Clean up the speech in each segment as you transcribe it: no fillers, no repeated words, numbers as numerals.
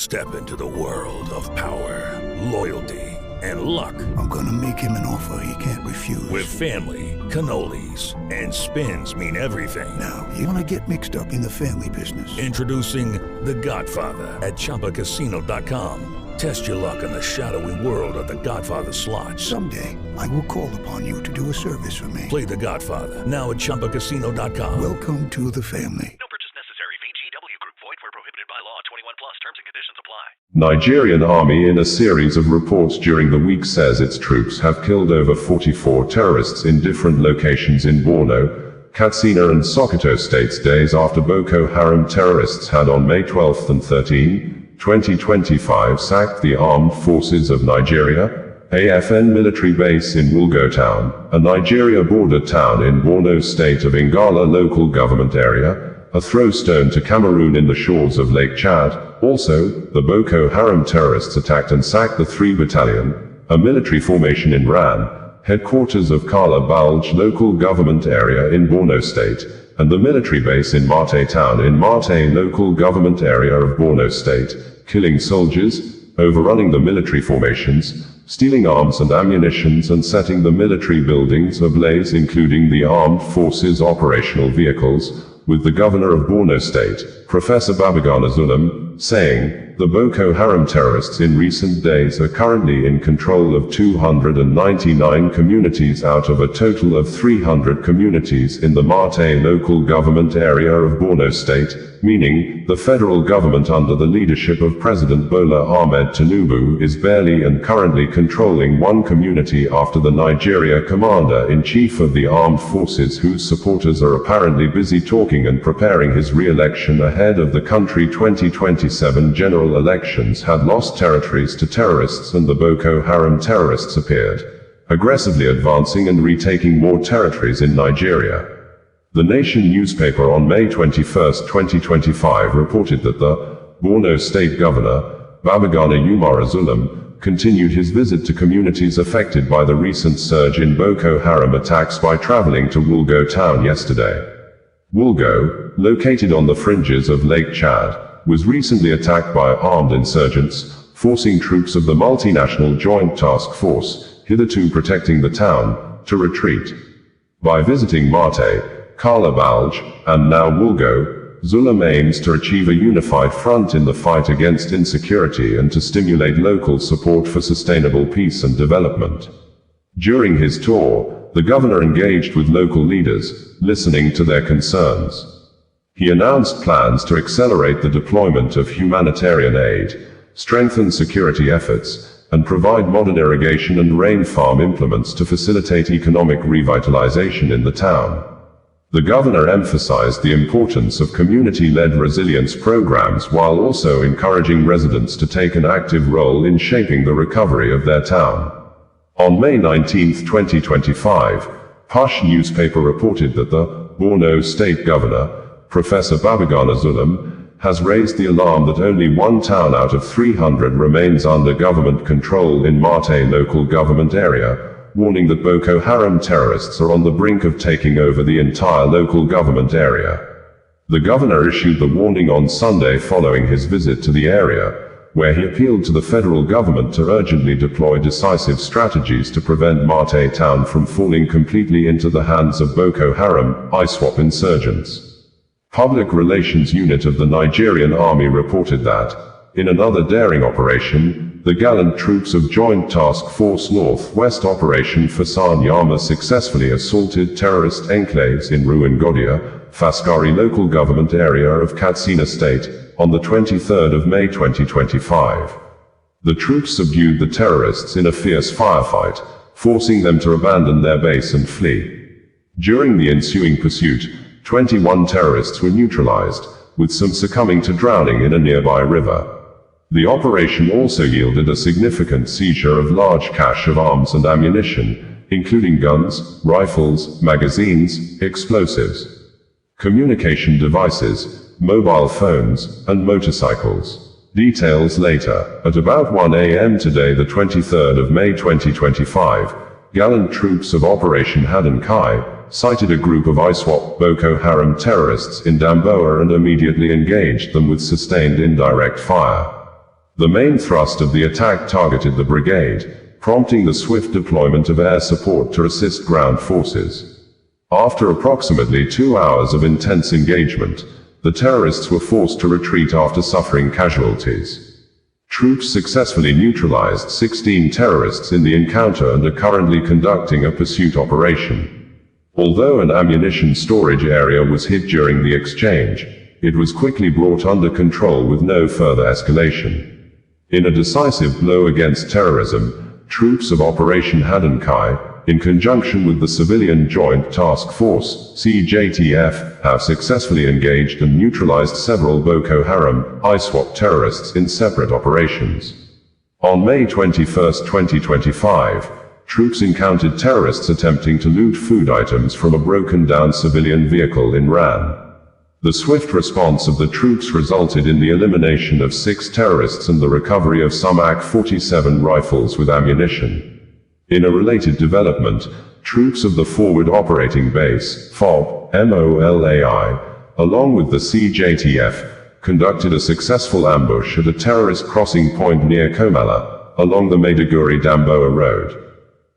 Step into the world of power, loyalty, and luck. I'm gonna make him an offer he can't refuse. With family, cannolis, and spins mean everything. Now, you wanna get mixed up in the family business. Introducing The Godfather at ChumbaCasino.com. Test your luck in the shadowy world of The Godfather slot. Someday, I will call upon you to do a service for me. Play The Godfather now at ChumbaCasino.com. Welcome to the family. No purchase necessary. VGW Group. Void where prohibited by law. 21 plus. Terms and conditions apply. Nigerian Army in a series of reports during the week says its troops have killed over 44 terrorists in different locations in Borno, Katsina and Sokoto states days after Boko Haram terrorists had on May 12 and 13, 2025 sacked the Armed Forces of Nigeria, AFN military base in Wulgo town, a Nigeria border town in Borno State of Ngala Local Government Area, a throwstone to Cameroon in the shores of Lake Chad. Also, the Boko Haram terrorists attacked and sacked the 3 Battalion, a military formation in Rann, headquarters of Kala-Balge Local Government Area in Borno State, and the military base in Marte town in Marte Local Government Area of Borno State, killing soldiers, overrunning the military formations, stealing arms and ammunitions and setting the military buildings ablaze, including the armed forces operational vehicles, with the Governor of Borno State, Professor Babagana Zulum, saying, the Boko Haram terrorists in recent days are currently in control of 299 communities out of a total of 300 communities in the Marte Local Government Area of Borno State, meaning, the federal government under the leadership of President Bola Ahmed Tinubu is barely and currently controlling one community after the Nigeria Commander-in-Chief of the Armed Forces, whose supporters are apparently busy talking and preparing his re-election ahead of the country 2027 general elections, had lost territories to terrorists, and the Boko Haram terrorists appeared aggressively advancing and retaking more territories in Nigeria. The Nation newspaper on May 21, 2025 reported that the Borno State Governor, Babagana Zulum, continued his visit to communities affected by the recent surge in Boko Haram attacks by traveling to Wulgo town yesterday. Wulgo, located on the fringes of Lake Chad, was recently attacked by armed insurgents, forcing troops of the multinational Joint Task Force, hitherto protecting the town, to retreat. By visiting Marte, Kala-Balge, and now Wulgo, Zulum aims to achieve a unified front in the fight against insecurity and to stimulate local support for sustainable peace and development. During his tour, the governor engaged with local leaders, listening to their concerns. He announced plans to accelerate the deployment of humanitarian aid, strengthen security efforts, and provide modern irrigation and rain farm implements to facilitate economic revitalization in the town. The governor emphasized the importance of community-led resilience programs while also encouraging residents to take an active role in shaping the recovery of their town. On May 19, 2025, Push newspaper reported that the Borno State Governor, Professor Babagana Zulum, has raised the alarm that only one town out of 300 remains under government control in Marte Local Government Area, warning that Boko Haram terrorists are on the brink of taking over the entire local government area. The governor issued the warning on Sunday following his visit to the area, where he appealed to the federal government to urgently deploy decisive strategies to prevent Marte town from falling completely into the hands of Boko Haram, ISWAP insurgents. Public Relations Unit of the Nigerian Army reported that, in another daring operation, the gallant troops of Joint Task Force Northwest Operation Fasan Yama successfully assaulted terrorist enclaves in Ruangodia, Faskari Local Government Area of Katsina State, on the 23rd of May 2025. The troops subdued the terrorists in a fierce firefight, forcing them to abandon their base and flee. During the ensuing pursuit, 21 terrorists were neutralized, with some succumbing to drowning in a nearby river. The operation also yielded a significant seizure of large cache of arms and ammunition, including guns, rifles, magazines, explosives, communication devices, mobile phones, and motorcycles. Details later. At about 1 a.m. today, the 23rd of May 2025, gallant troops of Operation Haddon Kai sighted a group of ISWAP Boko Haram terrorists in Damboa and immediately engaged them with sustained indirect fire. The main thrust of the attack targeted the brigade, prompting the swift deployment of air support to assist ground forces. After approximately 2 hours of intense engagement, the terrorists were forced to retreat after suffering casualties. Troops successfully neutralized 16 terrorists in the encounter and are currently conducting a pursuit operation. Although an ammunition storage area was hit during the exchange, it was quickly brought under control with no further escalation. In a decisive blow against terrorism, troops of Operation Hadankai, in conjunction with the Civilian Joint Task Force, CJTF, have successfully engaged and neutralized several Boko Haram, ISWAP terrorists in separate operations. On May 21, 2025, troops encountered terrorists attempting to loot food items from a broken-down civilian vehicle in Rann. The swift response of the troops resulted in the elimination of 6 terrorists and the recovery of some AK-47 rifles with ammunition. In a related development, troops of the Forward Operating Base, FOB, MOLAI, along with the CJTF, conducted a successful ambush at a terrorist crossing point near Komala, along the Maiduguri-Damboa Road.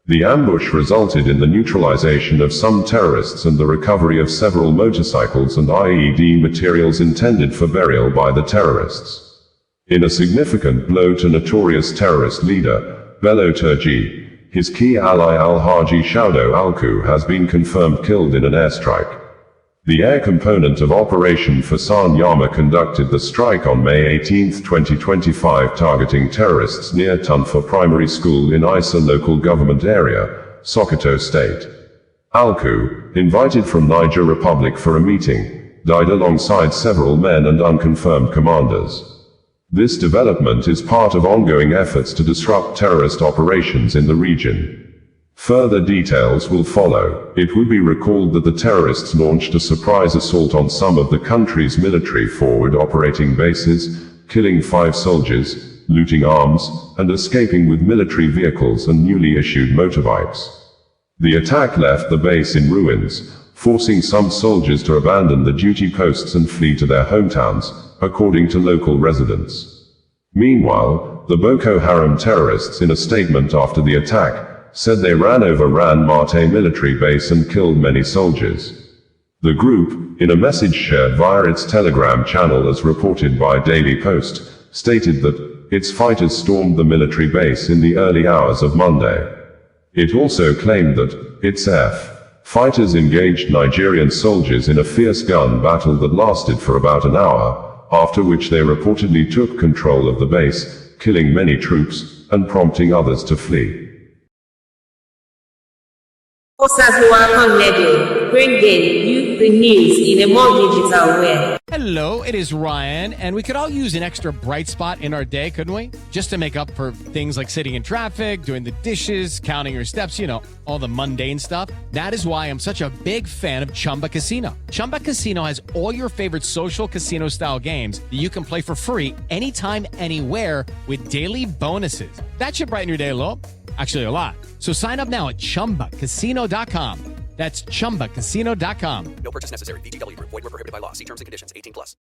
The ambush resulted in the neutralization of some terrorists and the recovery of several motorcycles and IED materials intended for burial by the terrorists. In a significant blow to notorious terrorist leader, Bello Turji, his key ally Al-Haji Shaudo Alku has been confirmed killed in an airstrike. The air component of Operation Fasan Yama conducted the strike on May 18, 2025, targeting terrorists near Tunfa Primary School in Isa Local Government Area, Sokoto State. Alku, invited from Niger Republic for a meeting, died alongside several men and unconfirmed commanders. This development is part of ongoing efforts to disrupt terrorist operations in the region. Further details will follow. It would be recalled that the terrorists launched a surprise assault on some of the country's military forward operating bases, killing 5 soldiers, looting arms, and escaping with military vehicles and newly issued motorbikes. The attack left the base in ruins, forcing some soldiers to abandon the duty posts and flee to their hometowns, according to local residents. Meanwhile, the Boko Haram terrorists, in a statement after the attack, said they ran over Rann Marte military base and killed many soldiers. The group, in a message shared via its Telegram channel as reported by Daily Post, stated that its fighters stormed the military base in the early hours of Monday. It also claimed that its fighters engaged Nigerian soldiers in a fierce gun battle that lasted for about an hour, after which they reportedly took control of the base, killing many troops, and prompting others to flee. Bringing you the news in a more digital way. Hello, it is Ryan, and we could all use an extra bright spot in our day, couldn't we? Just to make up for things like sitting in traffic, doing the dishes, counting your steps, all the mundane stuff. That is why I'm such a big fan of Chumba Casino. Chumba Casino has all your favorite social casino-style games that you can play for free anytime, anywhere with daily bonuses. That should brighten your day a little. Actually, a lot. So sign up now at ChumbaCasino.com. That's ChumbaCasino.com. No purchase necessary. VGW Group. Void where prohibited by law. See terms and conditions. 18+.